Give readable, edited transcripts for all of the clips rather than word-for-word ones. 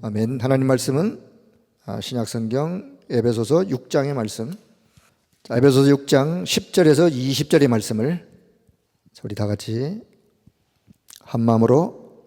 아멘. 하나님 말씀은 신약성경 에베소서 6장의 말씀, 에베소서 6장 10절에서 20절의 말씀을 우리 다 같이 한 마음으로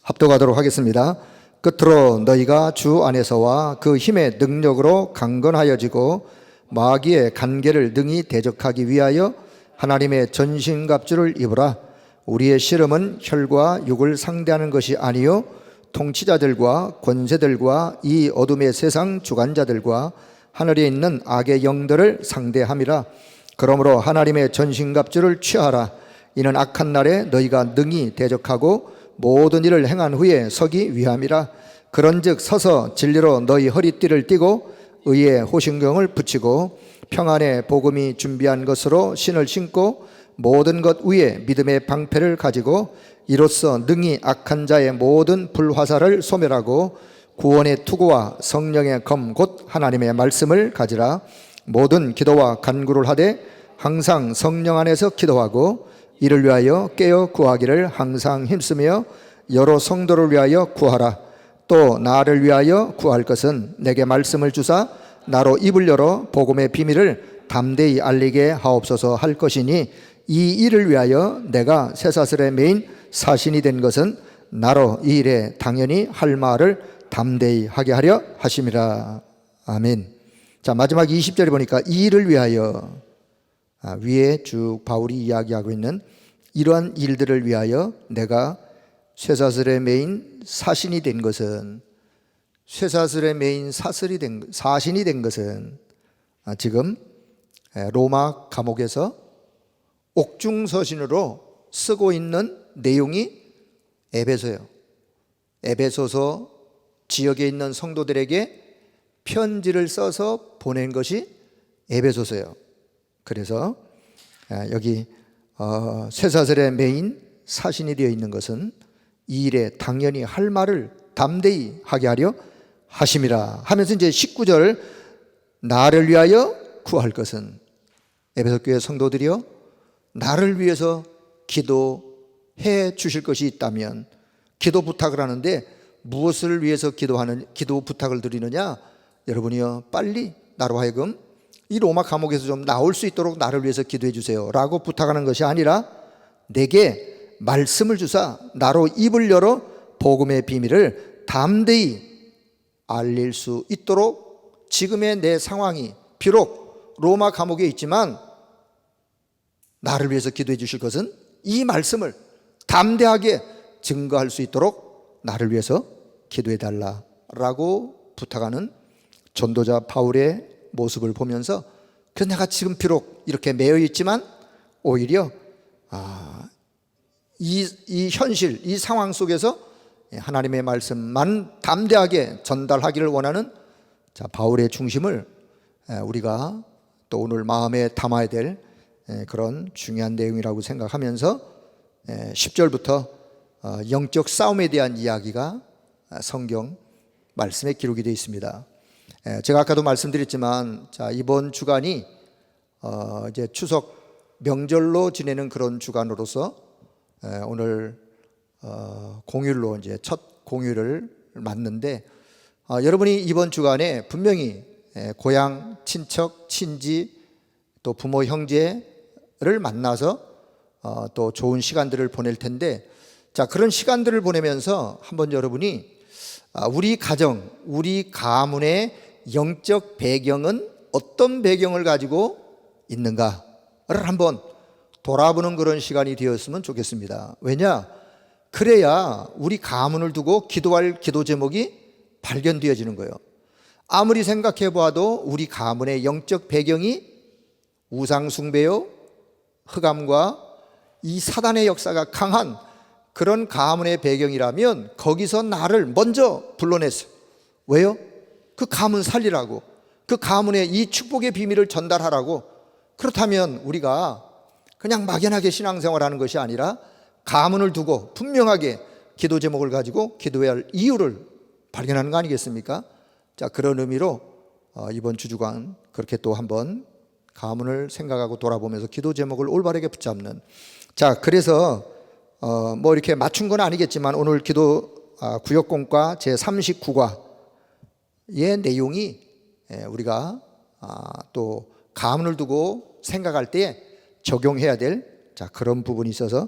합독하도록 하겠습니다. 끝으로 너희가 주 안에서와 그 힘의 능력으로 강건하여지고 마귀의 간계를 능히 대적하기 위하여 하나님의 전신갑주를 입으라. 우리의 씨름은 혈과 육을 상대하는 것이 아니요 통치자들과 권세들과 이 어둠의 세상 주관자들과 하늘에 있는 악의 영들을 상대함이라. 그러므로 하나님의 전신갑주를 취하라. 이는 악한 날에 너희가 능히 대적하고 모든 일을 행한 후에 서기 위함이라. 그런즉 서서 진리로 너희 허리띠를 띠고 의의 호신경을 붙이고 평안의 복음이 준비한 것으로 신을 신고 모든 것 위에 믿음의 방패를 가지고 이로써 능히 악한 자의 모든 불화살을 소멸하고 구원의 투구와 성령의 검 곧 하나님의 말씀을 가지라. 모든 기도와 간구를 하되 항상 성령 안에서 기도하고 이를 위하여 깨어 구하기를 항상 힘쓰며 여러 성도를 위하여 구하라. 또 나를 위하여 구할 것은 내게 말씀을 주사 나로 입을 열어 복음의 비밀을 담대히 알리게 하옵소서 할 것이니 이 일을 위하여 내가 쇠사슬에 매인 사신이 된 것은 나로 이 일에 당연히 할 말을 담대히 하게 하려 하심이라. 아멘. 자, 마지막 20절에 보니까 이 일을 위하여, 위에 쭉 바울이 이야기하고 있는 이러한 일들을 위하여 내가 쇠사슬에 매인 사신이 된 것은, 쇠사슬에 매인 사신이 된 것은 지금 로마 감옥에서 옥중서신으로 쓰고 있는 내용이 에베소예요. 에베소서 지역에 있는 성도들에게 편지를 써서 보낸 것이 에베소서예요. 그래서 여기 쇠사슬에 매인 사신이 되어 있는 것은 이 일에 당연히 할 말을 담대히 하게 하려 하심이라 하면서 이제 19절 나를 위하여 구할 것은, 에베소 교회 성도들이요 나를 위해서 기도해 주실 것이 있다면 기도 부탁을 하는데 무엇을 위해서 기도 부탁을 드리느냐? 여러분이요 빨리 나로 하여금 이 로마 감옥에서 좀 나올 수 있도록 나를 위해서 기도해 주세요 라고 부탁하는 것이 아니라 내게 말씀을 주사 나로 입을 열어 복음의 비밀을 담대히 알릴 수 있도록 지금의 내 상황이 비록 로마 감옥에 있지만 나를 위해서 기도해 주실 것은 이 말씀을 담대하게 증거할 수 있도록 나를 위해서 기도해 달라라고 부탁하는 전도자 바울의 모습을 보면서 그래서 내가 지금 비록 이렇게 매여 있지만 오히려 이 현실, 이 상황 속에서 하나님의 말씀만 담대하게 전달하기를 원하는 바울의 중심을 우리가 또 오늘 마음에 담아야 될 그런 중요한 내용이라고 생각하면서 10절부터 영적 싸움에 대한 이야기가 성경 말씀에 기록이 되어 있습니다. 제가 아까도 말씀드렸지만 이번 주간이 이제 추석 명절로 지내는 그런 주간으로서 오늘 공휴일로 이제 첫 공휴일을 맞는데 여러분이 이번 주간에 분명히 고향, 친척, 친지 또 부모, 형제를 만나서 또 좋은 시간들을 보낼 텐데 그런 시간들을 보내면서 한번 여러분이 우리 가정, 우리 가문의 영적 배경은 어떤 배경을 가지고 있는가를 한번 돌아보는 그런 시간이 되었으면 좋겠습니다. 왜냐? 그래야 우리 가문을 두고 기도할 기도 제목이 발견되어지는 거예요. 아무리 생각해 보아도 우리 가문의 영적 배경이 우상 숭배요, 흑암과 이 사단의 역사가 강한 그런 가문의 배경이라면 거기서 나를 먼저 불러냈어요. 왜요? 그 가문 살리라고, 그 가문의 이 축복의 비밀을 전달하라고. 그렇다면 우리가 그냥 막연하게 신앙생활하는 것이 아니라 가문을 두고 분명하게 기도 제목을 가지고 기도해야 할 이유를 발견하는 거 아니겠습니까? 그런 의미로 이번 주주간 그렇게 또 한번 가문을 생각하고 돌아보면서 기도 제목을 올바르게 붙잡는, 그래서 뭐 이렇게 맞춘 건 아니겠지만 오늘 기도 구역공과 제39과의 내용이 우리가 또 가문을 두고 생각할 때 적용해야 될 그런 부분이 있어서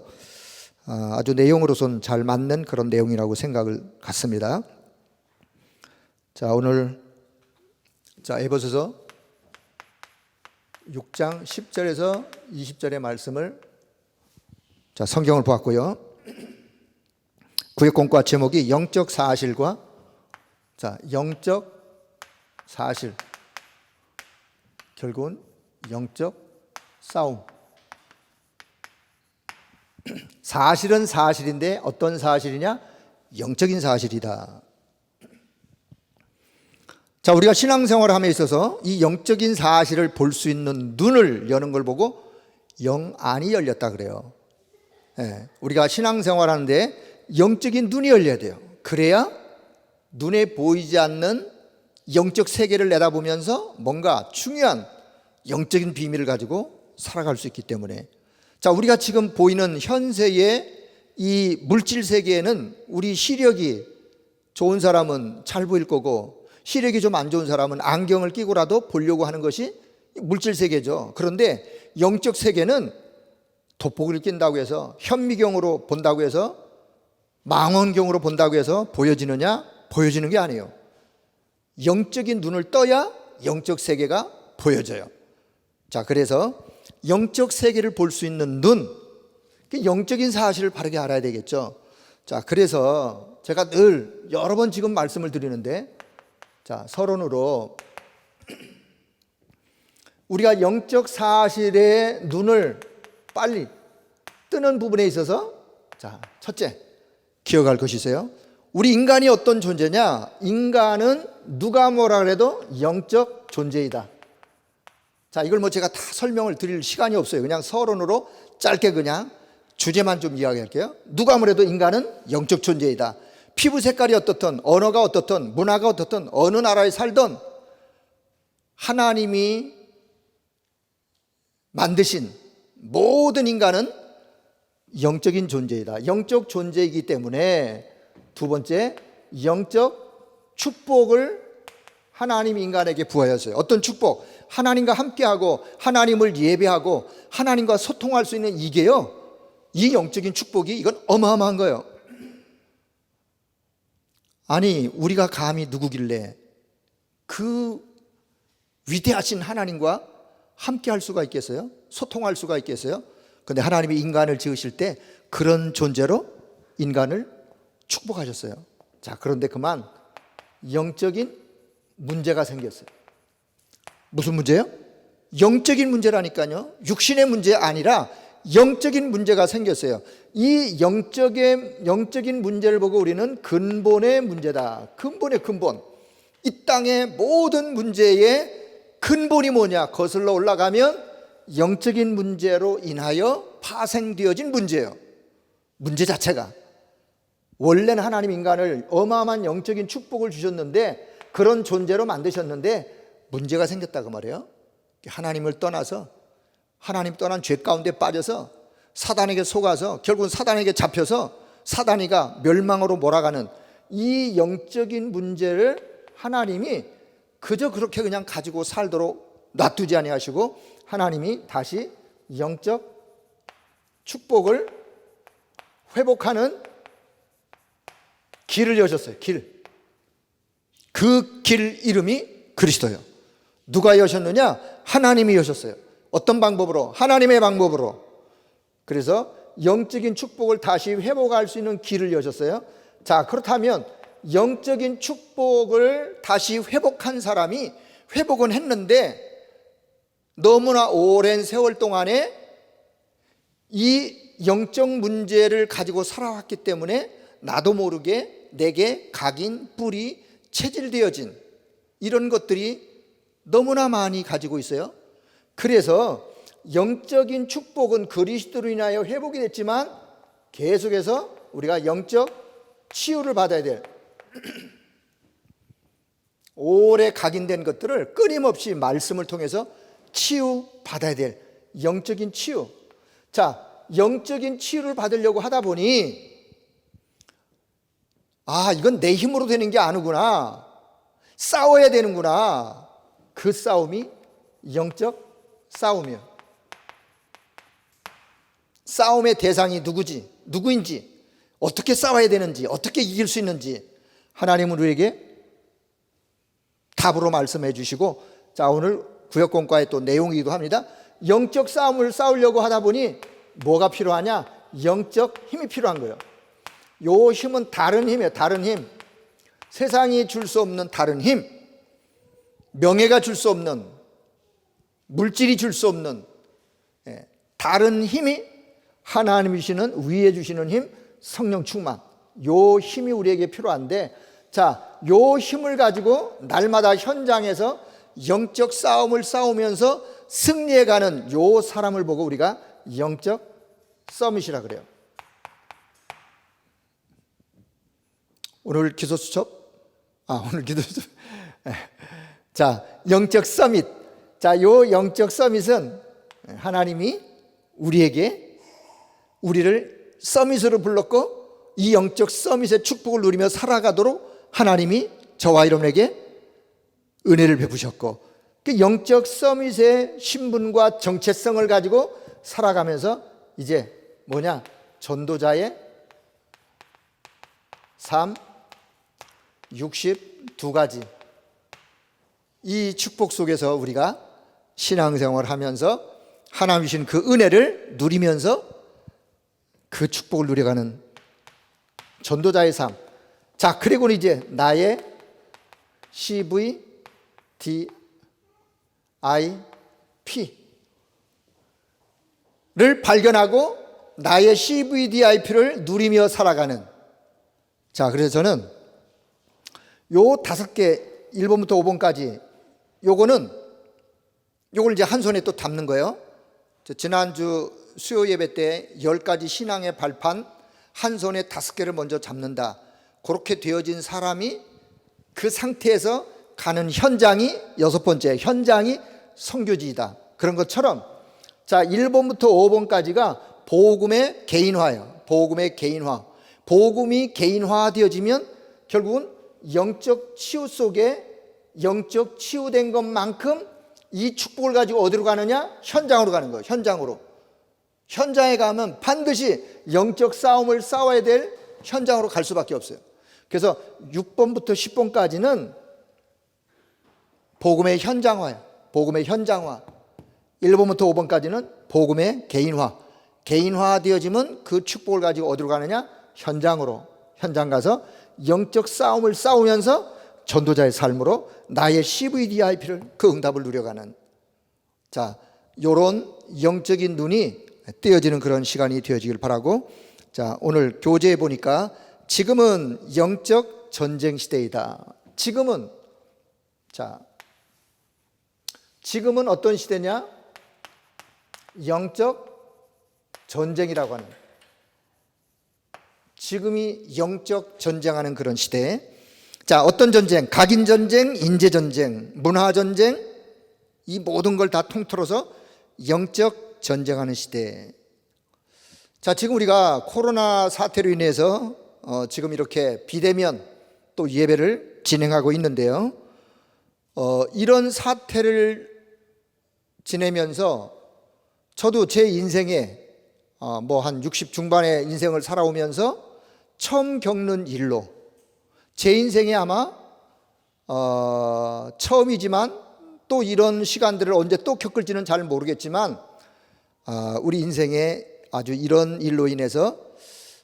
아주 내용으로서는 잘 맞는 그런 내용이라고 생각을 갖습니다. 오늘 에베소서 6장 10절에서 20절의 말씀을 성경을 보았고요. 구역공과 제목이 영적 사실과 영적 사실, 결국은 영적 싸움. 사실은 사실인데 어떤 사실이냐? 영적인 사실이다. 우리가 신앙생활을 함에 있어서 이 영적인 사실을 볼 수 있는 눈을 여는 걸 보고 영안이 열렸다 그래요. 우리가 신앙생활 하는데 영적인 눈이 열려야 돼요. 그래야 눈에 보이지 않는 영적 세계를 내다보면서 뭔가 중요한 영적인 비밀을 가지고 살아갈 수 있기 때문에, 우리가 지금 보이는 현세의 이 물질 세계에는 우리 시력이 좋은 사람은 잘 보일 거고, 시력이 좀 안 좋은 사람은 안경을 끼고라도 보려고 하는 것이 물질 세계죠. 그런데 영적 세계는 돋보기를 낀다고 해서, 현미경으로 본다고 해서, 망원경으로 본다고 해서 보여지느냐? 보여지는 게 아니에요. 영적인 눈을 떠야 영적 세계가 보여져요. 그래서 영적 세계를 볼 수 있는 눈, 영적인 사실을 바르게 알아야 되겠죠. 그래서 제가 늘 여러 번 지금 말씀을 드리는데, 서론으로 우리가 영적 사실의 눈을 빨리 뜨는 부분에 있어서 첫째 기억할 것이 있어요. 우리 인간이 어떤 존재냐? 인간은 누가 뭐라 그래도 영적 존재이다. 이걸 제가 다 설명을 드릴 시간이 없어요. 그냥 서론으로 짧게 그냥 주제만 좀 이야기할게요. 누가 뭐래도 인간은 영적 존재이다. 피부 색깔이 어떻든, 언어가 어떻든, 문화가 어떻든, 어느 나라에 살든 하나님이 만드신 모든 인간은 영적인 존재이다. 영적 존재이기 때문에 두 번째, 영적 축복을 하나님이 인간에게 부어하셨어요. 어떤 축복? 하나님과 함께하고 하나님을 예배하고 하나님과 소통할 수 있는 이게요, 이 영적인 축복이 이건 어마어마한 거예요. 아니, 우리가 감히 누구길래 그 위대하신 하나님과 함께할 수가 있겠어요? 소통할 수가 있겠어요? 근데 하나님이 인간을 지으실 때 그런 존재로 인간을 축복하셨어요. 그런데 그만 영적인 문제가 생겼어요. 무슨 문제요? 영적인 문제라니까요. 육신의 문제 아니라 영적인 문제가 생겼어요. 이 영적인 문제를 보고 우리는 근본의 문제다. 근본의 근본. 이 땅의 모든 문제의 근본이 뭐냐? 거슬러 올라가면 영적인 문제로 인하여 파생되어진 문제예요. 문제 자체가. 원래는 하나님 인간을 어마어마한 영적인 축복을 주셨는데, 그런 존재로 만드셨는데 문제가 생겼다고 말해요. 하나님을 떠나서, 하나님 떠난 죄 가운데 빠져서 사단에게 속아서 결국은 사단에게 잡혀서 사단이가 멸망으로 몰아가는 이 영적인 문제를 하나님이 그저 그렇게 그냥 가지고 살도록 놔두지 아니하시고, 하나님이 다시 영적 축복을 회복하는 길을 여셨어요. 그 길 이름이 그리스도예요. 누가 여셨느냐? 하나님이 여셨어요. 어떤 방법으로? 하나님의 방법으로. 그래서 영적인 축복을 다시 회복할 수 있는 길을 여셨어요. 그렇다면 영적인 축복을 다시 회복한 사람이 회복은 했는데 너무나 오랜 세월 동안에 이 영적 문제를 가지고 살아왔기 때문에 나도 모르게 내게 각인, 뿔이 체질되어진 이런 것들이 너무나 많이 가지고 있어요. 그래서 영적인 축복은 그리스도로 인하여 회복이 됐지만 계속해서 우리가 영적 치유를 받아야 될, 오래 각인된 것들을 끊임없이 말씀을 통해서 치유받아야 될 영적인 치유. 영적인 치유를 받으려고 하다 보니 아, 이건 내 힘으로 되는 게 아니구나. 싸워야 되는구나. 그 싸움이 영적 싸움이에요. 싸움의 대상이 누구인지, 어떻게 싸워야 되는지, 어떻게 이길 수 있는지 하나님은 우리에게 답으로 말씀해 주시고, 자, 오늘 구역공과의 또 내용이기도 합니다. 영적 싸움을 싸우려고 하다 보니 뭐가 필요하냐? 영적 힘이 필요한 거예요. 요 힘은 다른 힘이에요. 다른 힘. 세상이 줄 수 없는 다른 힘, 명예가 줄 수 없는, 물질이 줄 수 없는 다른 힘이 하나님이 주시는, 위에 주시는 힘, 성령 충만. 요 힘이 우리에게 필요한데, 자, 요 힘을 가지고 날마다 현장에서 영적 싸움을 싸우면서 승리해가는 요 사람을 보고 우리가 영적 서밋이라 그래요. 오늘 기도 수첩? 오늘 기도 수첩. 자, 영적 서밋. 자, 요 영적 서밋은 하나님이 우리를 서밋으로 불렀고, 이 영적 서밋의 축복을 누리며 살아가도록 하나님이 저와 여러분에게 은혜를 베푸셨고, 그 영적 서밋의 신분과 정체성을 가지고 살아가면서 이제 뭐냐? 전도자의 삶 62가지, 이 축복 속에서 우리가 신앙생활을 하면서 하나님 주신 그 은혜를 누리면서 그 축복을 누려가는 전도자의 삶. 자, 그리고 이제 나의 CVDIP를 발견하고 나의 CVDIP를 누리며 살아가는. 자, 그래서 저는 요 5개, 1번부터 5번까지 요걸 이제 한 손에 또 담는 거예요. 지난주 수요 예배 때 10가지 신앙의 발판 한 손에 5개를 먼저 잡는다. 그렇게 되어진 사람이 그 상태에서 가는 현장이 6번째, 현장이 선교지이다. 그런 것처럼, 자, 1번부터 5번까지가 복음의 개인화예요. 복음의 개인화. 복음이 개인화되어지면 결국은 영적 치유 속에 영적 치유된 것만큼 이 축복을 가지고 어디로 가느냐? 현장으로 가는 거예요. 현장에 가면 반드시 영적 싸움을 싸워야 될 현장으로 갈 수밖에 없어요. 그래서 6번부터 10번까지는 복음의 현장화예요. 복음의 현장화. 1번부터 5번까지는 복음의 개인화. 개인화되어지면 그 축복을 가지고 어디로 가느냐? 현장 가서 영적 싸움을 싸우면서 전도자의 삶으로 나의 CVDIP를, 그 응답을 누려가는, 자, 요런 영적인 눈이 띄어지는 그런 시간이 되어지길 바라고, 자, 오늘 교재에 보니까 지금은 영적 전쟁 시대이다. 지금은 어떤 시대냐? 영적 전쟁이라고 하는, 지금이 영적 전쟁하는 그런 시대. 자, 어떤 전쟁? 각인 전쟁, 인재 전쟁, 문화 전쟁, 이 모든 걸 다 통틀어서 영적 전쟁하는 시대. 자, 지금 우리가 코로나 사태로 인해서 지금 이렇게 비대면 또 예배를 진행하고 있는데요. 이런 사태를 지내면서 저도 제 인생에 한 60 중반의 인생을 살아오면서 처음 겪는 일로, 제 인생에 아마 처음이지만 또 이런 시간들을 언제 또 겪을지는 잘 모르겠지만, 우리 인생에 아주 이런 일로 인해서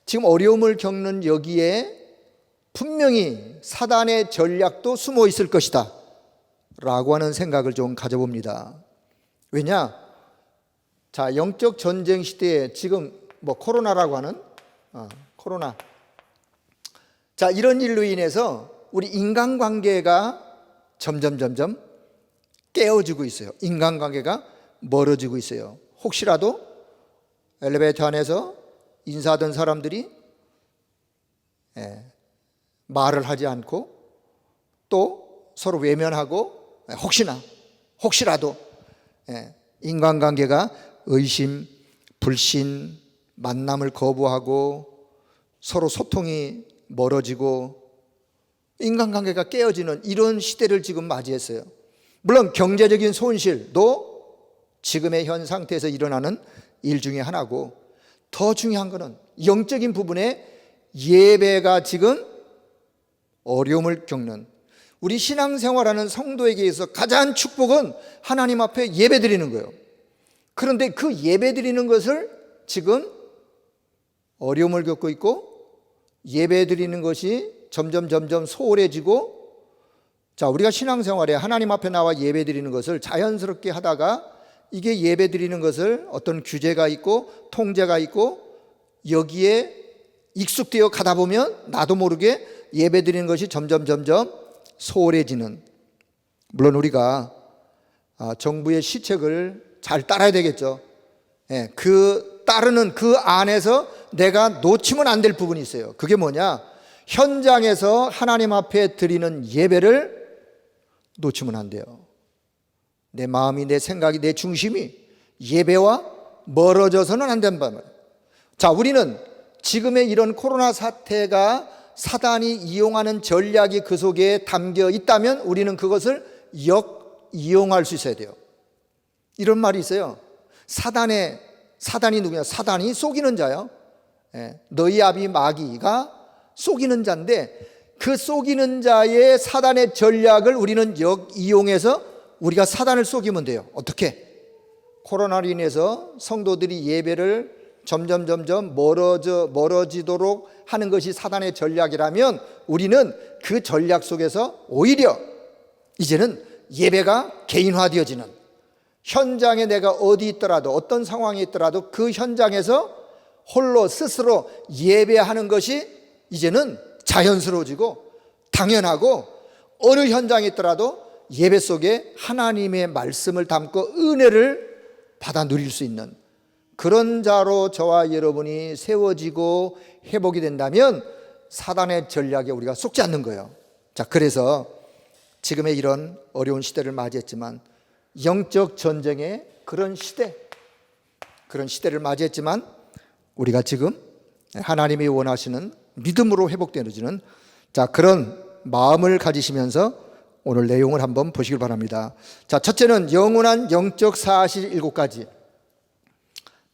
지금 어려움을 겪는 여기에 분명히 사단의 전략도 숨어 있을 것이다 라고 하는 생각을 좀 가져봅니다. 왜냐? 자, 영적 전쟁 시대에 지금 코로나라고 하는 코로나, 자, 이런 일로 인해서 우리 인간관계가 점점 깨어지고 있어요. 인간관계가 멀어지고 있어요. 혹시라도 엘리베이터 안에서 인사하던 사람들이 말을 하지 않고 또 서로 외면하고, 혹시라도 인간관계가 의심, 불신, 만남을 거부하고 서로 소통이 멀어지고 인간관계가 깨어지는 이런 시대를 지금 맞이했어요. 물론 경제적인 손실도 지금의 현 상태에서 일어나는 일 중에 하나고, 더 중요한 것은 영적인 부분에 예배가 지금 어려움을 겪는, 우리 신앙생활하는 성도에게 있어 가장 축복은 하나님 앞에 예배드리는 거예요. 그런데 그 예배드리는 것을 지금 어려움을 겪고 있고, 예배드리는 것이 점점 소홀해지고, 자, 우리가 신앙생활에 하나님 앞에 나와 예배드리는 것을 자연스럽게 하다가 이게 예배드리는 것을 어떤 규제가 있고 통제가 있고 여기에 익숙되어 가다 보면 나도 모르게 예배드리는 것이 점점 소홀해지는, 물론 우리가 정부의 시책을 잘 따라야 되겠죠. 따르는 그 안에서 내가 놓치면 안 될 부분이 있어요. 그게 뭐냐? 현장에서 하나님 앞에 드리는 예배를 놓치면 안 돼요. 내 마음이, 내 생각이, 내 중심이 예배와 멀어져서는 안 된다는 말이에요. 자, 우리는 지금의 이런 코로나 사태가 사단이 이용하는 전략이 그 속에 담겨 있다면 우리는 그것을 이용할 수 있어야 돼요. 이런 말이 있어요. 사단이 누구냐? 사단이 속이는 자요. 너희 아비 마귀가 속이는 자인데, 그 속이는 자의 사단의 전략을 우리는 이용해서 우리가 사단을 속이면 돼요. 어떻게? 코로나로 인해서 성도들이 예배를 점점 멀어지도록 하는 것이 사단의 전략이라면 우리는 그 전략 속에서 오히려 이제는 예배가 개인화되어지는, 현장에 내가 어디 있더라도 어떤 상황에 있더라도 그 현장에서 홀로 스스로 예배하는 것이 이제는 자연스러워지고 당연하고, 어느 현장에 있더라도 예배 속에 하나님의 말씀을 담고 은혜를 받아 누릴 수 있는 그런 자로 저와 여러분이 세워지고 회복이 된다면 사단의 전략에 우리가 속지 않는 거예요. 자, 그래서 지금의 이런 어려운 시대를 맞이했지만, 영적 전쟁의 그런 시대를 맞이했지만, 우리가 지금 하나님이 원하시는 믿음으로 회복되어지는, 자, 그런 마음을 가지시면서 오늘 내용을 한번 보시길 바랍니다. 자, 첫째는 영원한 영적 사실 7가지.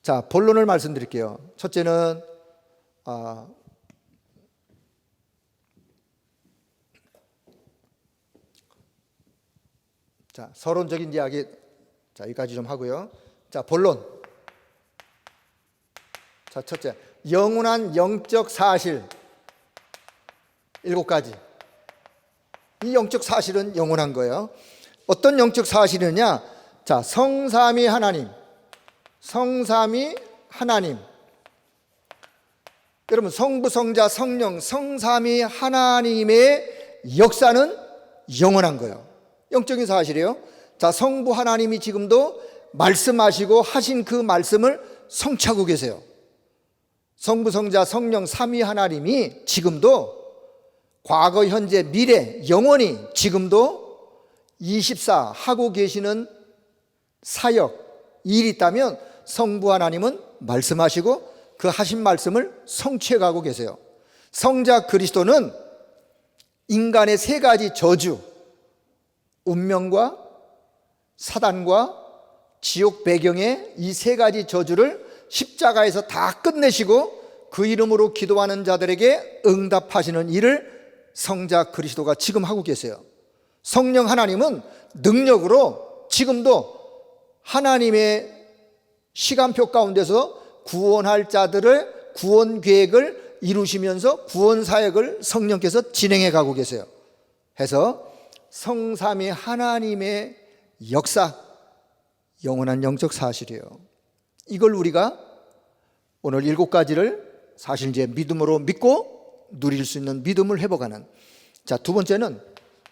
자, 본론을 말씀드릴게요. 첫째는 자, 서론적인 이야기, 자, 여기까지 좀 하고요. 자, 본론. 자, 첫째, 영원한 영적 사실 7가지. 이 영적 사실은 영원한 거예요. 어떤 영적 사실이냐? 자, 성삼위 하나님. 여러분, 성부, 성자, 성령, 성삼위 하나님의 역사는 영원한 거예요. 영적인 사실이에요. 자, 성부 하나님이 지금도 말씀하시고 하신 그 말씀을 성취하고 계세요. 성부, 성자, 성령, 삼위 하나님이 지금도 과거, 현재, 미래, 영원히 지금도 24 하고 계시는 사역, 일이 있다면 성부 하나님은 말씀하시고 그 하신 말씀을 성취해 가고 계세요. 성자 그리스도는 인간의 3가지 저주, 운명과 사단과 지옥 배경의 이 3가지 저주를 십자가에서 다 끝내시고 그 이름으로 기도하는 자들에게 응답하시는 일을 성자 그리스도가 지금 하고 계세요. 성령 하나님은 능력으로 지금도 하나님의 시간표 가운데서 구원할 자들의 구원 계획을 이루시면서 구원 사역을 성령께서 진행해 가고 계세요. 해서 성삼위 하나님의 역사, 영원한 영적 사실이에요. 이걸 우리가 오늘 7가지를 사실 이제 믿음으로 믿고 누릴 수 있는 믿음을 회복하는. 자, 두 번째는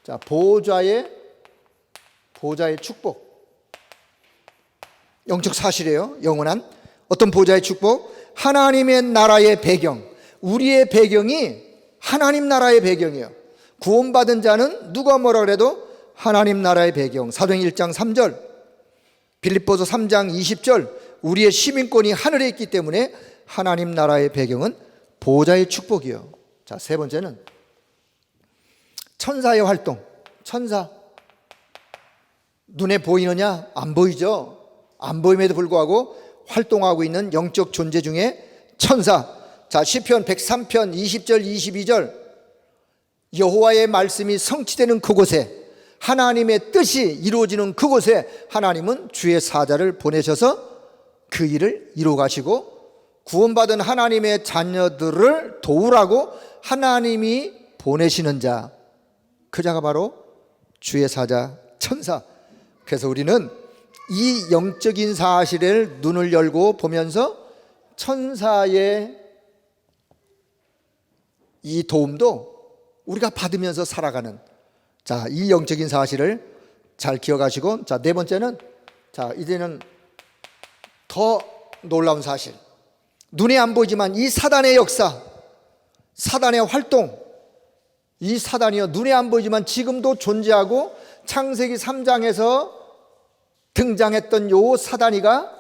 자, 보좌의 축복. 영적 사실이에요. 영원한 어떤 보좌의 축복? 하나님의 나라의 배경. 우리의 배경이 하나님 나라의 배경이에요. 구원받은 자는 누가 뭐라 그래도 하나님 나라의 배경. 사도행전 1장 3절, 빌립보서 3장 20절, 우리의 시민권이 하늘에 있기 때문에 하나님 나라의 배경은 보좌의 축복이에요. 자, 세 번째는 천사의 활동. 천사. 눈에 보이느냐? 안 보이죠. 안 보임에도 불구하고 활동하고 있는 영적 존재 중에 천사. 자, 시편 103편 20절 22절, 여호와의 말씀이 성취되는 그곳에, 하나님의 뜻이 이루어지는 그곳에 하나님은 주의 사자를 보내셔서 그 일을 이루어 가시고, 구원받은 하나님의 자녀들을 도우라고 하나님이 보내시는 자, 그 자가 바로 주의 사자 천사. 그래서 우리는 이 영적인 사실을 눈을 열고 보면서 천사의 이 도움도 우리가 받으면서 살아가는, 자, 이 영적인 사실을 잘 기억하시고, 자, 네 번째는, 자, 이제는 더 놀라운 사실. 눈에 안 보이지만 이 사단의 역사, 사단의 활동, 이 사단이요, 눈에 안 보이지만 지금도 존재하고 창세기 3장에서 등장했던 요 사단이가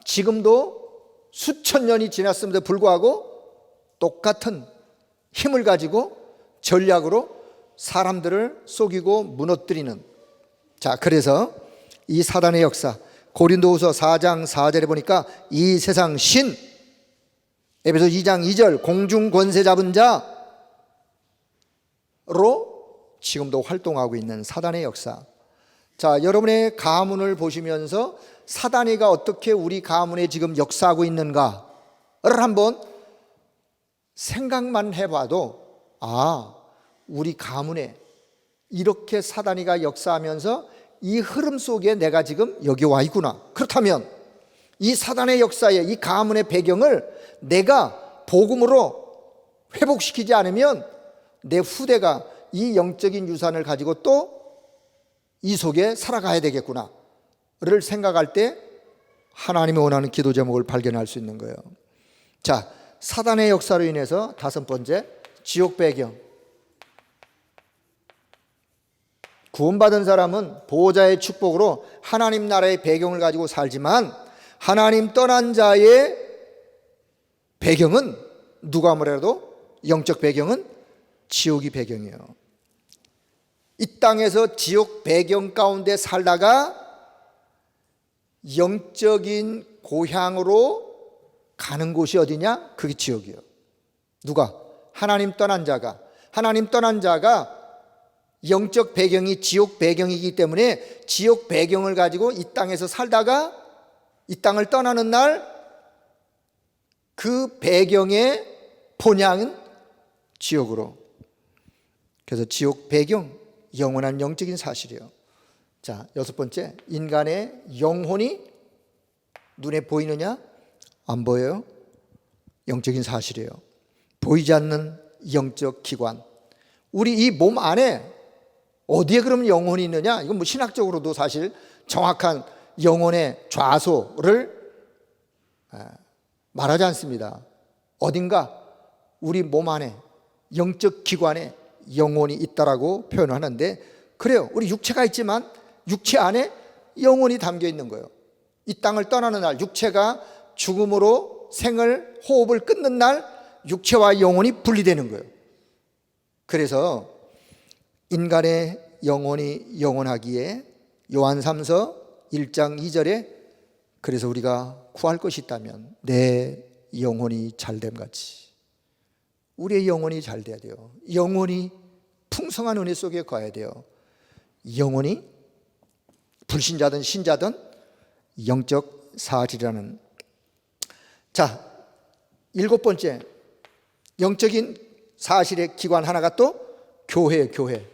지금도 수천 년이 지났음에도 불구하고 똑같은 힘을 가지고 전략으로 사람들을 속이고 무너뜨리는, 자, 그래서 이 사단의 역사, 고린도후서 4장 4절에 보니까 이 세상 신, 에베소 2장 2절 공중 권세 잡은 자로 지금도 활동하고 있는 사단의 역사. 자, 여러분의 가문을 보시면서 사단이가 어떻게 우리 가문에 지금 역사하고 있는가를 한번 생각만 해봐도, 아, 우리 가문에 이렇게 사단이가 역사하면서 이 흐름 속에 내가 지금 여기 와 있구나. 그렇다면 이 사단의 역사에 이 가문의 배경을 내가 복음으로 회복시키지 않으면 내 후대가 이 영적인 유산을 가지고 또 이 속에 살아가야 되겠구나를 생각할 때 하나님이 원하는 기도 제목을 발견할 수 있는 거예요. 자, 사단의 역사로 인해서 다섯 번째, 지옥 배경. 구원받은 사람은 보호자의 축복으로 하나님 나라의 배경을 가지고 살지만, 하나님 떠난 자의 배경은 누가 뭐래도 영적 배경은 지옥이 배경이에요. 이 땅에서 지옥 배경 가운데 살다가 영적인 고향으로 가는 곳이 어디냐? 그게 지옥이에요. 누가? 하나님 떠난 자가. 하나님 떠난 자가 영적 배경이 지옥 배경이기 때문에 지옥 배경을 가지고 이 땅에서 살다가 이 땅을 떠나는 날 그 배경의 본향은 지옥으로. 그래서 지옥 배경, 영원한 영적인 사실이에요. 자, 여섯 번째, 인간의 영혼이 눈에 보이느냐? 안 보여요. 영적인 사실이에요. 보이지 않는 영적 기관. 우리 이 몸 안에 어디에 그럼 영혼이 있느냐? 이건 뭐 신학적으로도 사실 정확한 영혼의 좌소를 말하지 않습니다. 어딘가 우리 몸 안에 영적 기관에 영혼이 있다라고 표현하는데, 그래요. 우리 육체가 있지만 육체 안에 영혼이 담겨 있는 거예요. 이 땅을 떠나는 날, 육체가 죽음으로 생을, 호흡을 끊는 날 육체와 영혼이 분리되는 거예요. 그래서 인간의 영혼이 영원하기에 요한3서 1장 2절에 그래서 우리가 구할 것이 있다면 내 영혼이 잘됨 같이 우리의 영혼이 잘 돼야 돼요. 영혼이 풍성한 은혜 속에 가야 돼요. 영혼이 불신자든 신자든 영적 사실이라는. 자, 일곱 번째 영적인 사실의 기관 하나가 또 교회예요. 교회.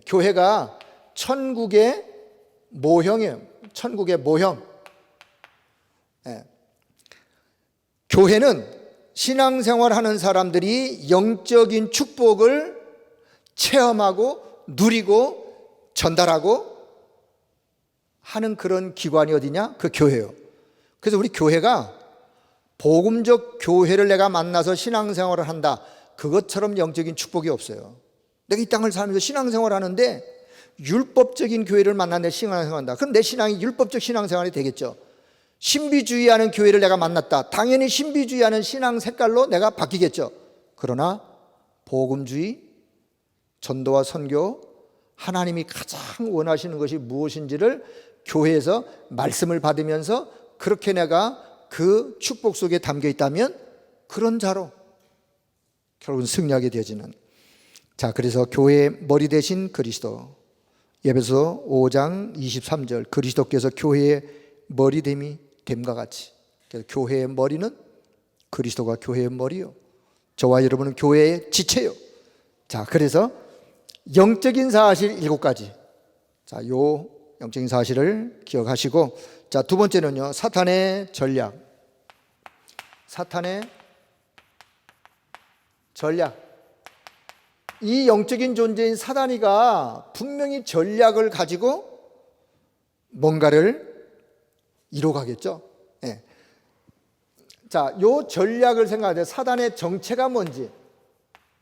교회가 천국의 모형이에요. 천국의 모형. 교회는 신앙생활하는 사람들이 영적인 축복을 체험하고 누리고 전달하고 하는 그런 기관이 어디냐? 그 교회예요. 그래서 우리 교회가 복음적 교회를 내가 만나서 신앙생활을 한다, 그것처럼 영적인 축복이 없어요. 내가 이 땅을 살면서 신앙생활을 하는데 율법적인 교회를 만났는데 신앙생활한다. 그럼 내 신앙이 율법적 신앙생활이 되겠죠. 신비주의하는 교회를 내가 만났다. 당연히 신비주의하는 신앙 색깔로 내가 바뀌겠죠. 그러나 복음주의, 전도와 선교, 하나님이 가장 원하시는 것이 무엇인지를 교회에서 말씀을 받으면서 그렇게 내가 그 축복 속에 담겨 있다면 그런 자로 결국은 승리하게 되어지는. 자, 그래서 교회의 머리 대신 그리스도. 에베소 5장 23절, 그리스도께서 교회의 머리 됨과 같이. 그래서 교회의 머리는 그리스도가 교회의 머리요, 저와 여러분은 교회의 지체요. 자, 그래서 영적인 사실 7가지. 자, 요 영적인 사실을 기억하시고, 자, 두 번째는요, 사탄의 전략. 사탄의 전략. 이 영적인 존재인 사단이가 분명히 전략을 가지고 뭔가를 이뤄가겠죠. 예. 자, 요 전략을 생각하되 사단의 정체가 뭔지,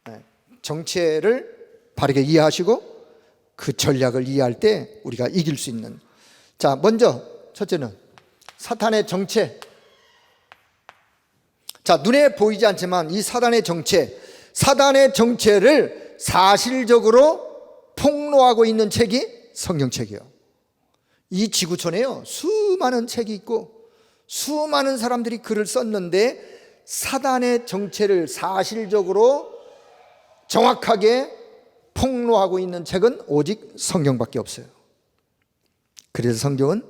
예, 정체를 바르게 이해하시고 그 전략을 이해할 때 우리가 이길 수 있는. 자, 먼저 첫째는 사탄의 정체. 자, 눈에 보이지 않지만 이 사단의 정체를 사실적으로 폭로하고 있는 책이 성경책이에요. 이 지구촌에요, 수많은 책이 있고 수많은 사람들이 글을 썼는데 사단의 정체를 사실적으로 정확하게 폭로하고 있는 책은 오직 성경밖에 없어요. 그래서 성경은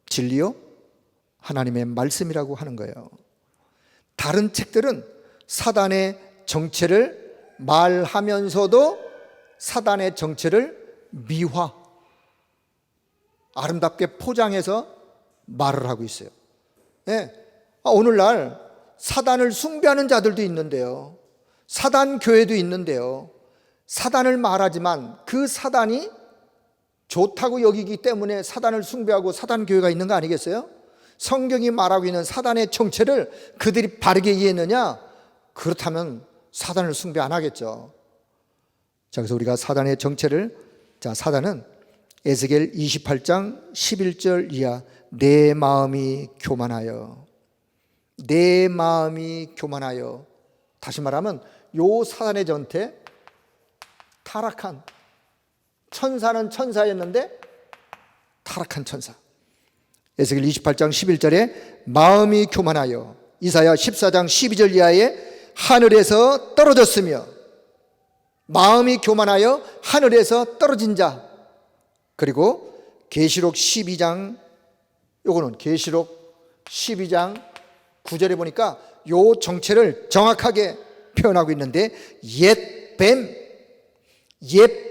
진리요, 하나님의 말씀이라고 하는 거예요. 다른 책들은 사단의 정체를 말하면서도 사단의 정체를 미화, 아름답게 포장해서 말을 하고 있어요. 네. 오늘날 사단을 숭배하는 자들도 있는데요, 사단 교회도 있는데요, 사단을 말하지만 그 사단이 좋다고 여기기 때문에 사단을 숭배하고 사단 교회가 있는 거 아니겠어요? 성경이 말하고 있는 사단의 정체를 그들이 바르게 이해했느냐? 그렇다면 사단을 숭배 안 하겠죠. 자, 그래서 우리가 사단의 정체를, 자, 사단은 에스겔 28장 11절 이하, 내 마음이 교만하여, 내 마음이 교만하여. 다시 말하면 요 사단의 전태, 타락한 천사는 천사였는데 타락한 천사. 에스겔 28장 11절에 마음이 교만하여, 이사야 14장 12절 이하에 하늘에서 떨어졌으며, 마음이 교만하여 하늘에서 떨어진 자. 그리고 계시록 12장, 요거는 계시록 12장 9절에 보니까 요 정체를 정확하게 표현하고 있는데, 옛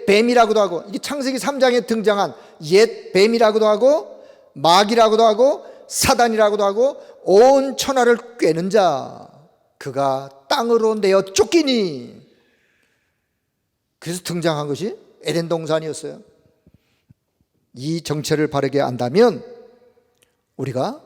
뱀이라고도 하고, 이게 창세기 3장에 등장한 옛 뱀이라고도 하고, 마귀라고도 하고, 사단이라고도 하고, 온 천하를 꿰는 자, 그가 땅으로 내어 쫓기니. 그래서 등장한 것이 에덴 동산이었어요. 이 정체를 바르게 안다면 우리가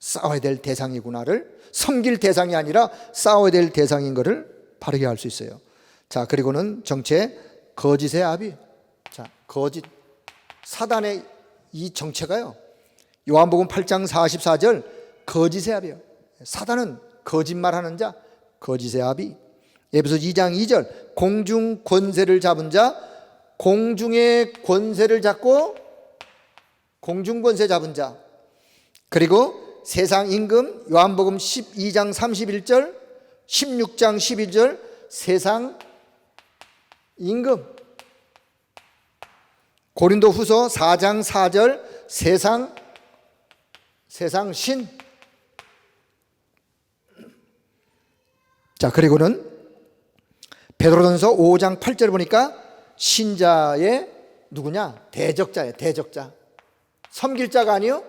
싸워야 될 대상이구나를, 섬길 대상이 아니라 싸워야 될 대상인 것을 바르게 알 수 있어요. 자, 그리고는 정체, 거짓의 아비. 자, 거짓, 사단의 이 정체가요, 요한복음 8장 44절, 거짓의 아비요. 사단은 거짓말하는 자, 거짓의 아비. 에베소 2장 2절, 공중 권세를 잡은 자, 공중의 권세를 잡고 공중 권세 잡은 자. 그리고 세상 임금, 요한복음 12장 31절, 16장 11절, 세상 임금. 고린도후서 4장 4절, 세상 신. 자, 그리고는 베드로전서 5장 8절 보니까 신자의 누구냐? 대적자예요. 대적자. 섬길 자가 아니요,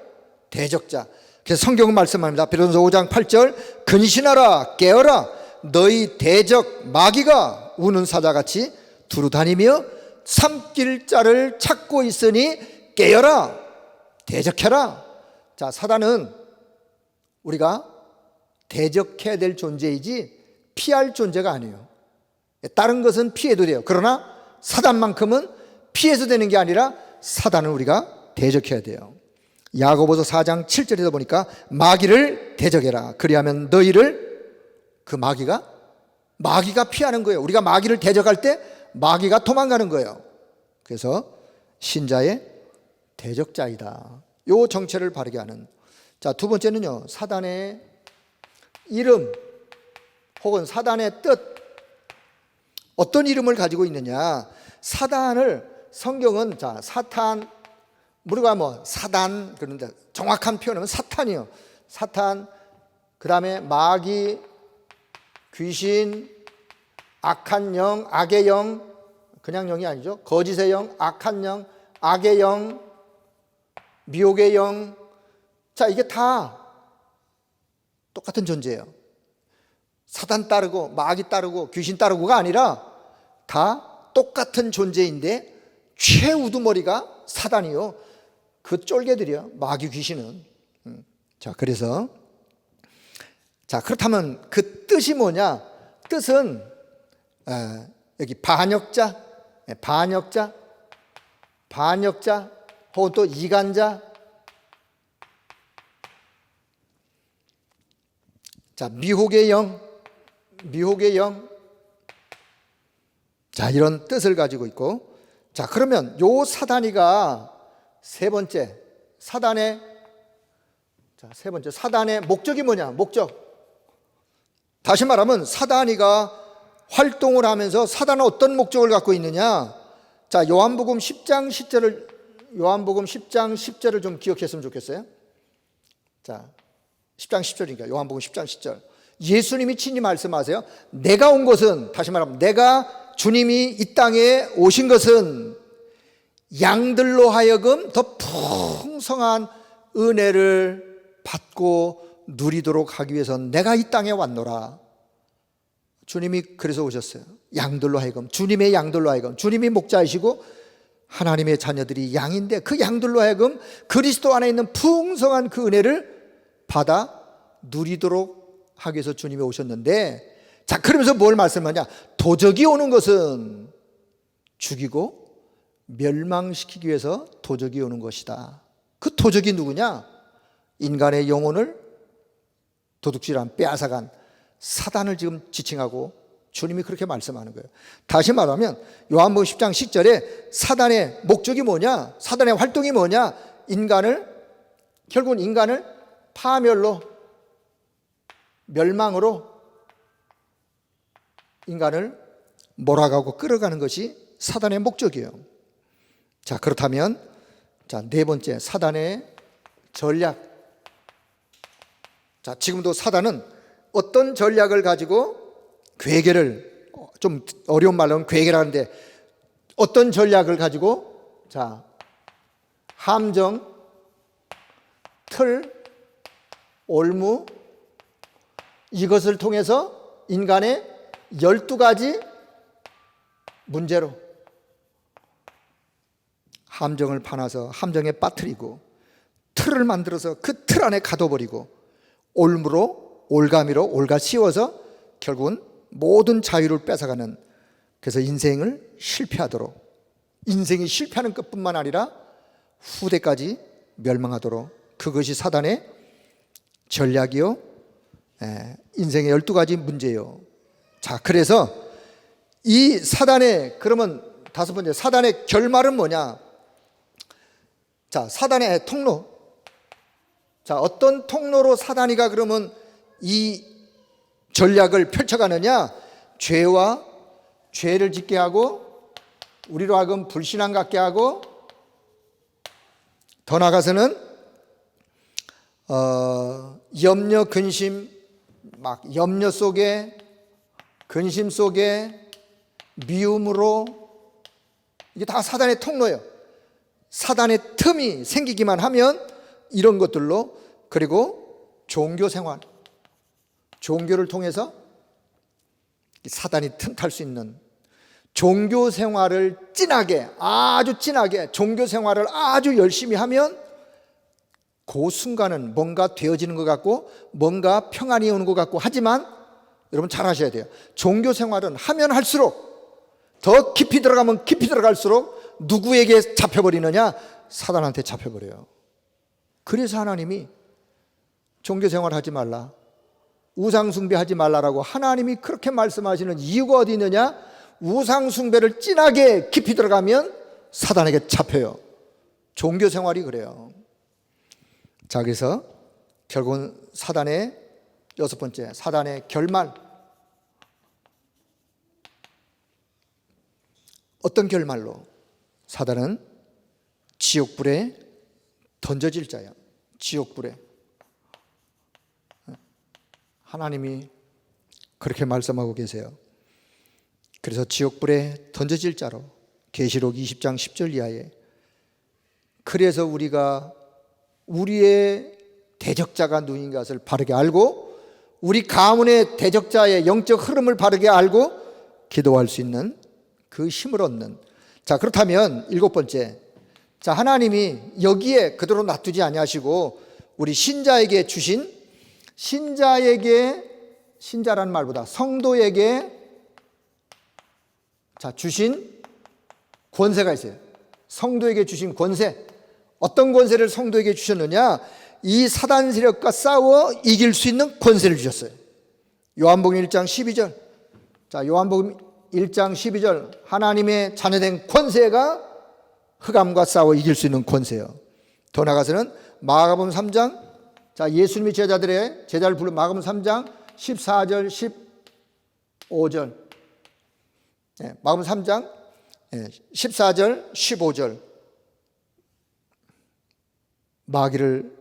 대적자. 그래서 성경은 말씀합니다. 베드로전서 5장 8절, 근신하라, 깨어라, 너희 대적 마귀가 우는 사자같이 두루 다니며 삼킬 자를 찾고 있으니 깨어라, 대적해라. 자, 사단은 우리가 대적해야 될 존재이지 피할 존재가 아니에요. 다른 것은 피해도 돼요. 그러나 사단만큼은 피해서 되는 게 아니라 사단을 우리가 대적해야 돼요. 야고보서 4장 7절에서 보니까 마귀를 대적해라, 그리하면 너희를, 그 마귀가 마귀가 피하는 거예요. 우리가 마귀를 대적할 때 마귀가 도망가는 거예요. 그래서 신자의 대적자이다. 요 정체를 바르게 하는. 자, 두 번째는요, 사단의 이름 혹은 사단의 뜻. 어떤 이름을 가지고 있느냐? 사단을 성경은 자, 사탄, 우리가 뭐 사단 그런데 정확한 표현은 사탄이요. 사탄, 그 다음에 마귀, 귀신, 악한 영, 악의 영, 그냥 영이 아니죠. 거짓의 영, 악한 영, 악의 영, 미혹의 영. 자, 이게 다 똑같은 존재예요. 사단 따르고 마귀 따르고 귀신 따르고가 아니라 다 똑같은 존재인데 최우두머리가 사단이요. 그 쫄개들이요. 마귀 귀신은. 자, 그래서 자, 그렇다면 그 뜻이 뭐냐? 뜻은 여기 반역자, 혹은 또 이간자. 자, 미혹의 영. 자, 이런 뜻을 가지고 있고. 자, 그러면 요 사단이가 세 번째 사단의 목적이 뭐냐? 목적. 다시 말하면 사단이가 활동을 하면서 사단은 어떤 목적을 갖고 있느냐? 자, 요한복음 10장 10절을 좀 기억했으면 좋겠어요. 자, 10장 10절이니까 요한복음 10장 10절. 예수님이 친히 말씀하세요. 내가 온 것은, 다시 말하면 주님이 이 땅에 오신 것은 양들로 하여금 더 풍성한 은혜를 받고 누리도록 하기 위해서 내가 이 땅에 왔노라. 주님이 그래서 오셨어요. 양들로 하여금, 주님의 양들로 하여금, 주님이 목자이시고 하나님의 자녀들이 양인데 그 양들로 하여금 그리스도 안에 있는 풍성한 그 은혜를 받아 누리도록 하기 위해서 주님이 오셨는데, 자, 그러면서 뭘 말씀하냐? 도적이 오는 것은 죽이고 멸망시키기 위해서 도적이 오는 것이다. 그 도적이 누구냐? 인간의 영혼을 도둑질한, 빼앗아간 사단을 지금 지칭하고 주님이 그렇게 말씀하는 거예요. 다시 말하면 요한복음 10장 10절에 사단의 목적이 뭐냐? 사단의 활동이 뭐냐? 결국은 인간을 파멸로, 멸망으로 인간을 몰아가고 끌어가는 것이 사단의 목적이에요. 자, 그렇다면 자, 네 번째 사단의 전략. 자, 지금도 사단은 어떤 전략을 가지고 괴계를, 좀 어려운 말로는 괴계라는데 어떤 전략을 가지고, 자, 함정, 틀, 올무, 이것을 통해서 인간의 12가지 문제로 함정을 파놔서 함정에 빠뜨리고 틀을 만들어서 그 틀 안에 가둬버리고 올무로, 올가미로 올가 씌워서 결국은 모든 자유를 뺏어가는, 그래서 인생을 실패하도록, 인생이 실패하는 것뿐만 아니라 후대까지 멸망하도록, 그것이 사단의 전략이요, 인생의 12가지 문제요. 자, 그래서 이 사단의, 그러면 다섯 번째 사단의 결말은 뭐냐? 자, 사단의 통로. 자, 어떤 통로로 사단이가 그러면 이 전략을 펼쳐가느냐? 죄를 짓게 하고 우리로 하여금 불신앙 갖게 하고, 더 나아가서는 염려, 근심, 막 염려 속에, 근심 속에, 미움으로, 이게 다 사단의 통로예요. 사단의 틈이 생기기만 하면 이런 것들로, 그리고 종교 생활, 종교를 통해서 사단이 틈탈 수 있는 종교 생활을 아주 진하게 종교 생활을 아주 열심히 하면 그 순간은 뭔가 되어지는 것 같고 뭔가 평안이 오는 것 같고, 하지만 여러분 잘 아셔야 돼요. 종교 생활은 하면 할수록, 더 깊이 들어가면 깊이 들어갈수록 누구에게 잡혀버리느냐? 사단한테 잡혀버려요. 그래서 하나님이 종교 생활 하지 말라, 우상숭배하지 말라라고 하나님이 그렇게 말씀하시는 이유가 어디 있느냐? 우상숭배를 진하게 깊이 들어가면 사단에게 잡혀요. 종교 생활이 그래요. 자, 그래서 결국은 사단의 여섯 번째, 사단의 결말. 어떤 결말로? 사단은 지옥불에 던져질 자야. 지옥불에. 하나님이 그렇게 말씀하고 계세요. 그래서 지옥불에 던져질 자로 계시록 20장 10절 이하에, 그래서 우리가 우리의 대적자가 누구인 것을 바르게 알고 우리 가문의 대적자의 영적 흐름을 바르게 알고 기도할 수 있는 그 힘을 얻는. 자, 그렇다면 일곱 번째, 자, 하나님이 여기에 그대로 놔두지 아니하시고 우리 신자에게 주신, 신자라는 말보다 성도에게 자, 주신 권세가 있어요. 성도에게 주신 권세. 어떤 권세를 성도에게 주셨느냐? 이 사단 세력과 싸워 이길 수 있는 권세를 주셨어요. 요한복음 1장 12절. 자, 요한복음 1장 12절. 하나님의 자녀된 권세가 흑암과 싸워 이길 수 있는 권세예요. 더 나아가서는 마가복음 3장. 자, 예수님이 제자를 부른 마가복음 3장 14절 15절. 네, 마가복음 3장 14절 15절. 마귀를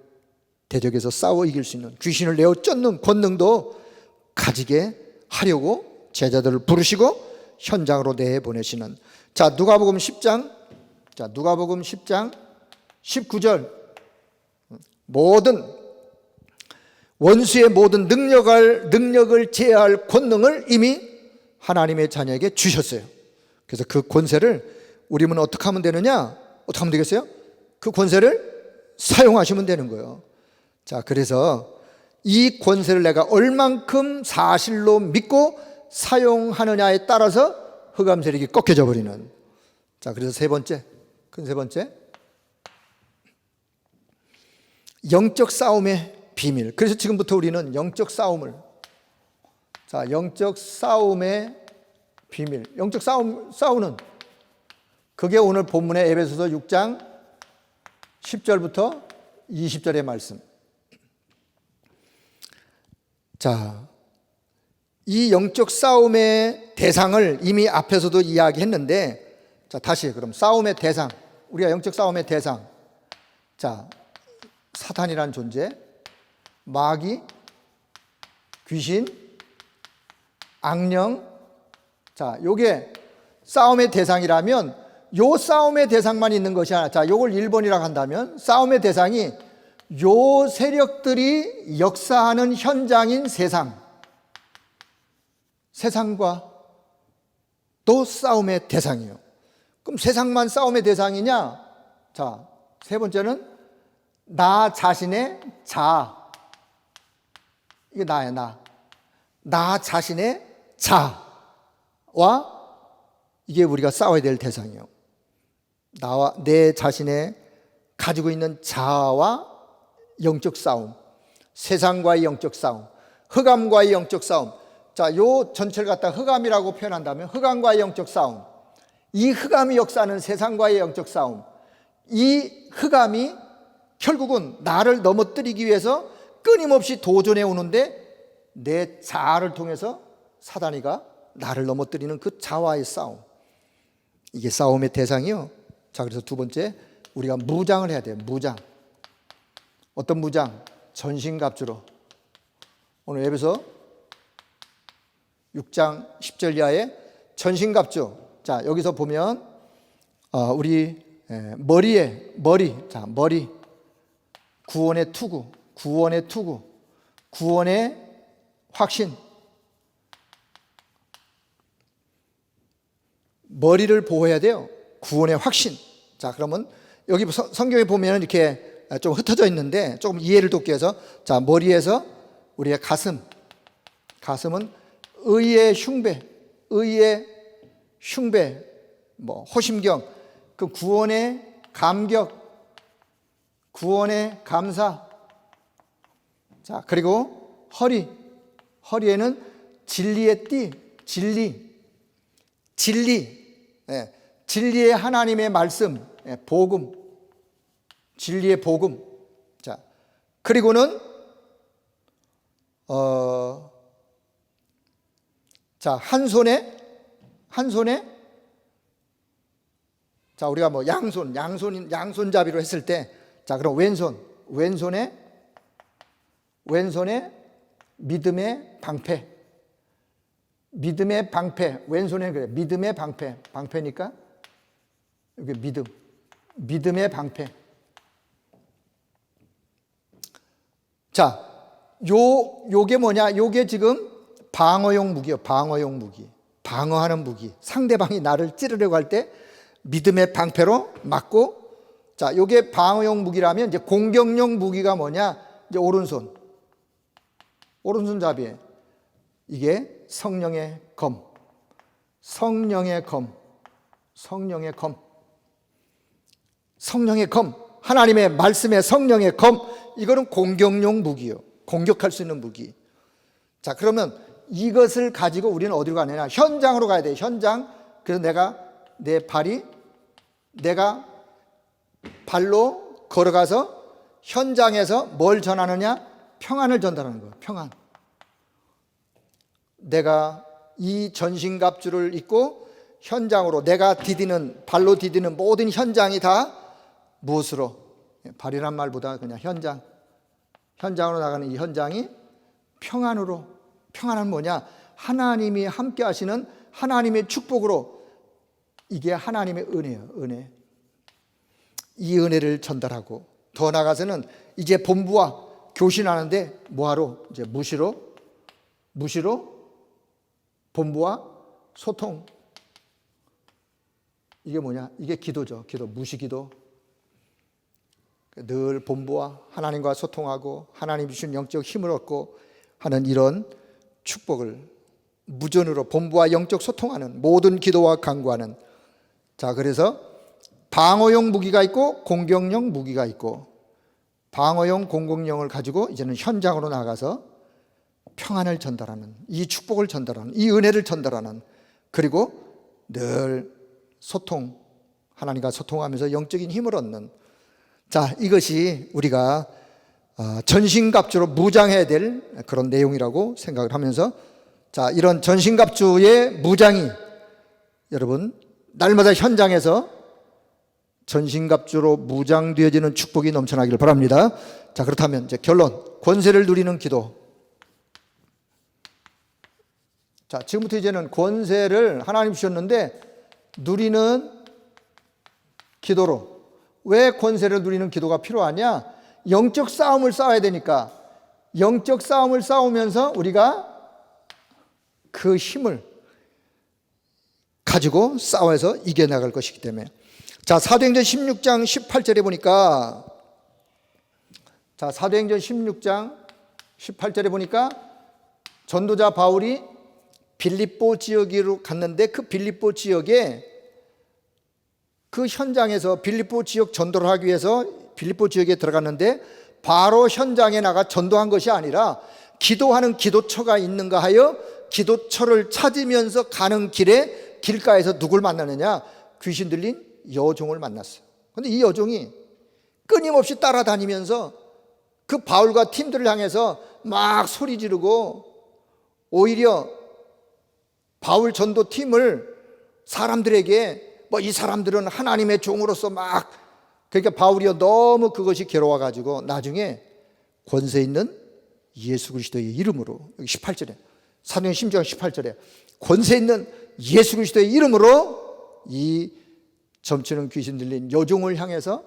대적해서 싸워 이길 수 있는, 귀신을 내어 쫓는 권능도 가지게 하려고 제자들을 부르시고 현장으로 내보내시는. 자, 누가복음 10장. 자, 누가복음 10장 19절. 모든 원수의 모든 능력을 제어할 권능을 이미 하나님의 자녀에게 주셨어요. 그래서 그 권세를 우리는 어떻게 하면 되느냐? 어떻게 하면 되겠어요? 그 권세를 사용하시면 되는 거예요. 자, 그래서 이 권세를 내가 얼만큼 사실로 믿고 사용하느냐에 따라서 흑암 세력이 꺾여져 버리는. 자, 그래서 세 번째, 큰 세 번째, 영적 싸움의 비밀. 그래서 지금부터 우리는 영적 싸움을, 자, 영적 싸움의 비밀, 영적 싸우는, 그게 오늘 본문의 에베소서 6장 10절부터 20절의 말씀. 자, 이 영적 싸움의 대상을 이미 앞에서도 이야기했는데, 자, 다시 그럼 싸움의 대상, 우리가 영적 싸움의 대상. 자, 사탄이란 존재, 마귀, 귀신, 악령. 자, 요게 싸움의 대상이라면 요 싸움의 대상만 있는 것이 아니라, 자, 요걸 1번이라고 한다면 싸움의 대상이 요 세력들이 역사하는 현장인 세상과 또 싸움의 대상이에요. 그럼 세상만 싸움의 대상이냐? 자, 세 번째는 나 자신의 자아. 이게 나야, 나 자신의 자아와 이게 우리가 싸워야 될 대상이에요. 내 자신의 가지고 있는 자아와 영적 싸움, 세상과의 영적 싸움, 흑암과의 영적 싸움. 자, 요 전체를 갖다 흑암이라고 표현한다면 흑암과의 영적 싸움, 이 흑암이 역사하는 세상과의 영적 싸움, 이 흑암이 결국은 나를 넘어뜨리기 위해서 끊임없이 도전해 오는데 내 자아를 통해서 사단이가 나를 넘어뜨리는 그 자아와의 싸움. 이게 싸움의 대상이요. 자, 그래서 두 번째, 우리가 무장을 해야 돼요. 무장. 어떤 무장? 전신갑주로. 오늘 에베소 6장 10절 이하에 전신갑주. 자, 여기서 보면 우리 머리. 자, 머리. 구원의 투구, 구원의 확신. 머리를 보호해야 돼요. 구원의 확신. 자, 그러면 여기 성경에 보면 이렇게 좀 흩어져 있는데 조금 이해를 돕기 위해서, 자, 머리에서 우리의 가슴은 의의 흉배, 뭐 호심경, 그 구원의 감격, 구원의 감사. 자, 그리고 허리, 허리에는 진리의 띠, 진리, 진리의 하나님의 말씀, 복음, 진리의 복음. 자, 그리고는 자, 한 손에 자, 우리가 뭐 양손잡이로 했을 때, 자, 그럼 왼손에 믿음의 방패, 왼손에 그래, 믿음의 방패니까 여기 믿음의 방패. 자, 요게 뭐냐? 요게 지금 방어용 무기예요. 방어용 무기. 방어하는 무기. 상대방이 나를 찌르려고 할 때 믿음의 방패로 막고, 자, 요게 방어용 무기라면 이제 공격용 무기가 뭐냐? 이제 오른손잡이에 이게 성령의 검. 하나님의 말씀의 성령의 검. 이거는 공격용 무기예요. 공격할 수 있는 무기. 자, 그러면 이것을 가지고 우리는 어디로 가느냐? 현장으로 가야 돼요. 현장. 그래서 내가 발로 걸어가서 현장에서 뭘 전하느냐? 평안을 전달하는 거예요. 평안. 내가 이 전신갑주를 입고 현장으로 발로 디디는 모든 현장이 다 무엇으로? 발이란 말보다 그냥 현장으로 나가는 이 현장이 평안으로. 평안은 뭐냐? 하나님이 함께 하시는 하나님의 축복으로. 이게 하나님의 은혜예요. 은혜. 이 은혜를 전달하고, 더 나아가서는 이제 본부와 교신하는데 뭐하러? 이제 무시로 본부와 소통. 이게 뭐냐? 이게 기도죠. 무시기도. 늘 본부와 하나님과 소통하고 하나님 주신 영적 힘을 얻고 하는 이런 축복을 무전으로 본부와 영적 소통하는 모든 기도와 간구하는. 자, 그래서 방어용 무기가 있고 공격용 무기가 있고, 방어용 공격용을 가지고 이제는 현장으로 나가서 평안을 전달하는, 이 축복을 전달하는, 이 은혜를 전달하는, 그리고 늘 하나님과 소통하면서 영적인 힘을 얻는. 자, 이것이 우리가 전신갑주로 무장해야 될 그런 내용이라고 생각을 하면서, 자, 이런 전신갑주의 무장이 여러분 날마다 현장에서 전신갑주로 무장되어지는 축복이 넘쳐나기를 바랍니다. 자, 그렇다면 이제 결론, 권세를 누리는 기도. 자, 지금부터 이제는 권세를 하나님 주셨는데 누리는 기도로. 왜 권세를 누리는 기도가 필요하냐? 영적 싸움을 싸워야 되니까. 영적 싸움을 싸우면서 우리가 그 힘을 가지고 싸워서 이겨나갈 것이기 때문에. 자, 사도행전 16장 18절에 보니까, 자, 사도행전 16장 18절에 보니까 전도자 바울이 빌립보 지역으로 갔는데, 그 빌립보 지역에, 그 현장에서 빌립보 지역 전도를 하기 위해서 빌립보 지역에 들어갔는데, 바로 현장에 나가 전도한 것이 아니라 기도하는 기도처가 있는가 하여 기도처를 찾으면서 가는 길에 길가에서 누굴 만나느냐? 귀신 들린 여종을 만났어요. 그런데 이 여종이 끊임없이 따라다니면서 그 바울과 팀들을 향해서 막 소리 지르고, 오히려 바울 전도 팀을 사람들에게 이 사람들은 하나님의 종으로서 막, 그러니까 바울이요 너무 그것이 괴로워가지고 나중에 권세 있는 예수 그리스도의 이름으로, 여기 18절에, 사도행전 16장 18절에 권세 있는 예수 그리스도의 이름으로 이 점치는 귀신 들린 여종을 향해서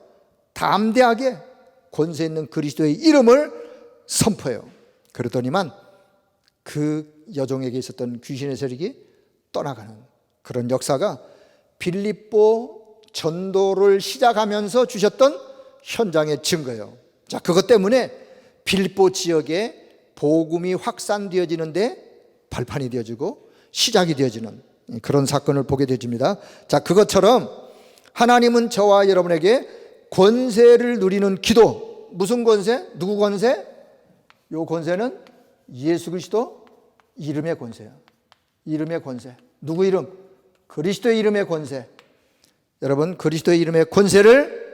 담대하게 권세 있는 그리스도의 이름을 선포해요. 그러더니만 그 여종에게 있었던 귀신의 세력이 떠나가는 그런 역사가 빌립보 전도를 시작하면서 주셨던 현장의 증거예요. 자, 그것 때문에 빌립보 지역에 복음이 확산되어지는데 발판이 되어지고 시작이 되어지는 그런 사건을 보게 되어집니다. 자, 그것처럼 하나님은 저와 여러분에게 권세를 누리는 기도. 무슨 권세? 누구 권세? 요 권세는 예수 그리스도 이름의 권세야. 이름의 권세. 누구 이름? 그리스도의 이름의 권세. 여러분, 그리스도의 이름의 권세를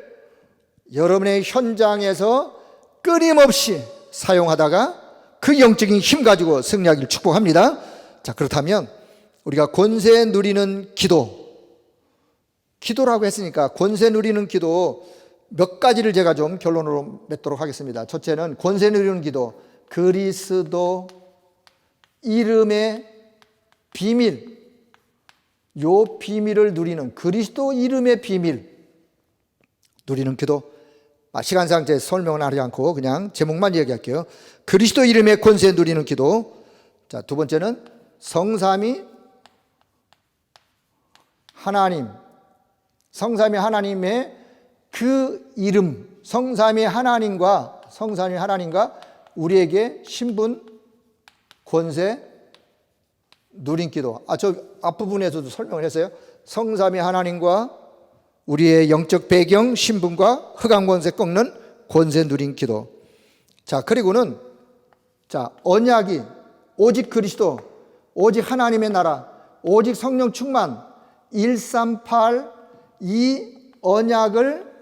여러분의 현장에서 끊임없이 사용하다가 그 영적인 힘 가지고 승리하기를 축복합니다. 자, 그렇다면 우리가 권세 누리는 기도라고 했으니까 권세 누리는 기도 몇 가지를 제가 좀 결론으로 맺도록 하겠습니다. 첫째는 권세 누리는 기도, 그리스도 이름의 비밀, 요 비밀을 누리는, 그리스도 이름의 비밀 누리는 기도. 시간상 제 설명은 하지 않고 그냥 제목만 얘기할게요. 그리스도 이름의 권세 누리는 기도. 자, 두 번째는 성삼위 하나님, 성삼위 하나님의 그 이름, 성삼위 하나님과 우리에게 신분, 권세 누린 기도. 저 앞부분에서도 설명을 했어요. 성삼위 하나님과 우리의 영적 배경, 신분과 흑암 권세 꺾는 권세 누린 기도. 자, 그리고는 언약이 오직 그리스도, 오직 하나님의 나라, 오직 성령 충만, 138 이 언약으로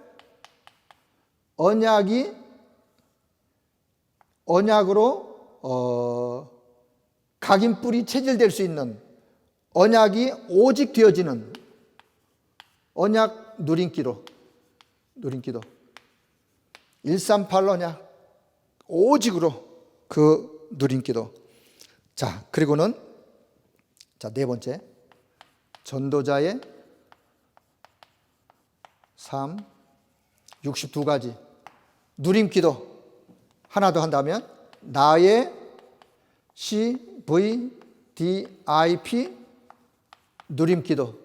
각인 뿔이 체질될 수 있는 언약이 오직 되어지는 언약 누린 기도. 138 언약 오직으로 그 누린 기도. 자, 그리고는 네 번째, 전도자의 삶 62가지 누림 기도. 하나 더 한다면 나의 CVDIP 누림 기도.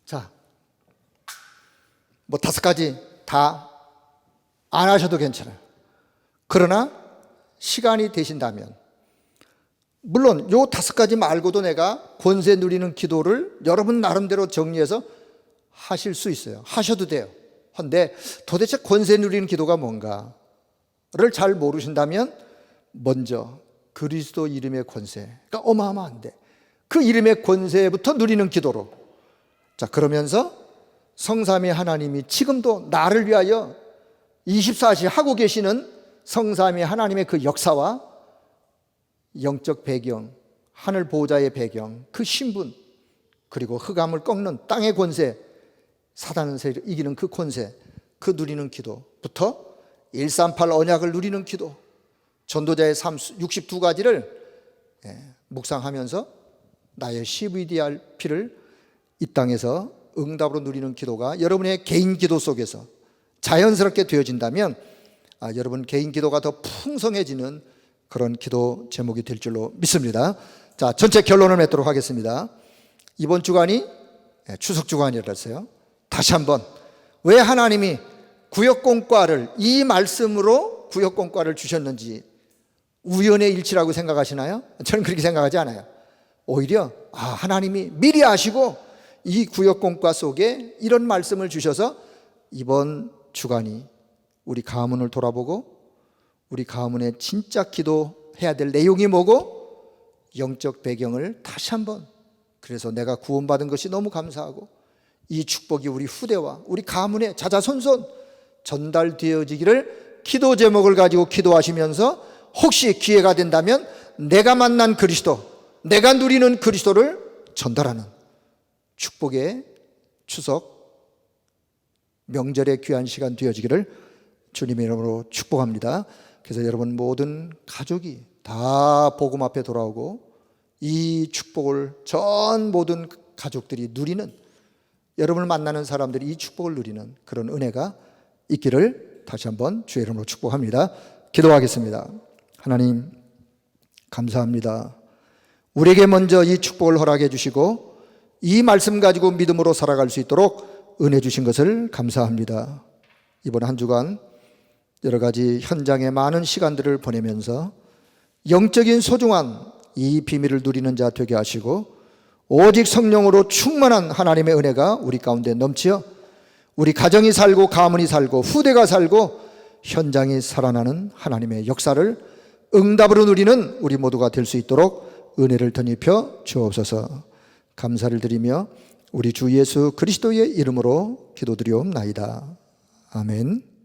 자, 뭐 5가지 다 안 하셔도 괜찮아요. 그러나 시간이 되신다면, 물론 요 5가지 말고도 내가 권세 누리는 기도를 여러분 나름대로 정리해서 하실 수 있어요. 하셔도 돼요. 근데 도대체 권세 누리는 기도가 뭔가를 잘 모르신다면 먼저 그리스도 이름의 권세가 어마어마한데 그 이름의 권세부터 누리는 기도로. 자, 그러면서 성삼위 하나님이 지금도 나를 위하여 24시 하고 계시는 성삼위 하나님의 그 역사와 영적 배경, 하늘 보호자의 배경, 그 신분, 그리고 흑암을 꺾는 땅의 권세, 사단을 이기는 그 권세, 그 누리는 기도부터 138 언약을 누리는 기도, 전도자의 삶 62가지를 묵상하면서 나의 CVDRP를 이 땅에서 응답으로 누리는 기도가 여러분의 개인 기도 속에서 자연스럽게 되어진다면 여러분 개인 기도가 더 풍성해지는 그런 기도 제목이 될 줄로 믿습니다. 자, 전체 결론을 맺도록 하겠습니다. 이번 주간이 추석 주간이라서요. 다시 한번 왜 하나님이 구역공과를 이 말씀으로 구역공과를 주셨는지 우연의 일치라고 생각하시나요? 저는 그렇게 생각하지 않아요. 오히려 하나님이 미리 아시고 이 구역공과 속에 이런 말씀을 주셔서 이번 주간이 우리 가문을 돌아보고 우리 가문의 진짜 기도해야 될 내용이 뭐고 영적 배경을 다시 한번, 그래서 내가 구원받은 것이 너무 감사하고 이 축복이 우리 후대와 우리 가문의 자자손손 전달되어지기를 기도 제목을 가지고 기도하시면서 혹시 기회가 된다면 내가 만난 그리스도, 내가 누리는 그리스도를 전달하는 축복의 추석 명절의 귀한 시간 되어지기를 주님의 이름으로 축복합니다. 그래서 여러분 모든 가족이 다 복음 앞에 돌아오고 이 축복을 전 모든 가족들이 누리는, 여러분을 만나는 사람들이 이 축복을 누리는 그런 은혜가 있기를 다시 한번 주의 이름으로 축복합니다. 기도하겠습니다. 하나님 감사합니다. 우리에게 먼저 이 축복을 허락해 주시고 이 말씀 가지고 믿음으로 살아갈 수 있도록 은혜 주신 것을 감사합니다. 이번 한 주간 여러 가지 현장에 많은 시간들을 보내면서 영적인 소중한 이 비밀을 누리는 자 되게 하시고 오직 성령으로 충만한 하나님의 은혜가 우리 가운데 넘치어 우리 가정이 살고 가문이 살고 후대가 살고 현장이 살아나는 하나님의 역사를 응답으로 누리는 우리 모두가 될 수 있도록 은혜를 덧입혀 주옵소서. 감사를 드리며 우리 주 예수 그리스도의 이름으로 기도드리옵나이다. 아멘.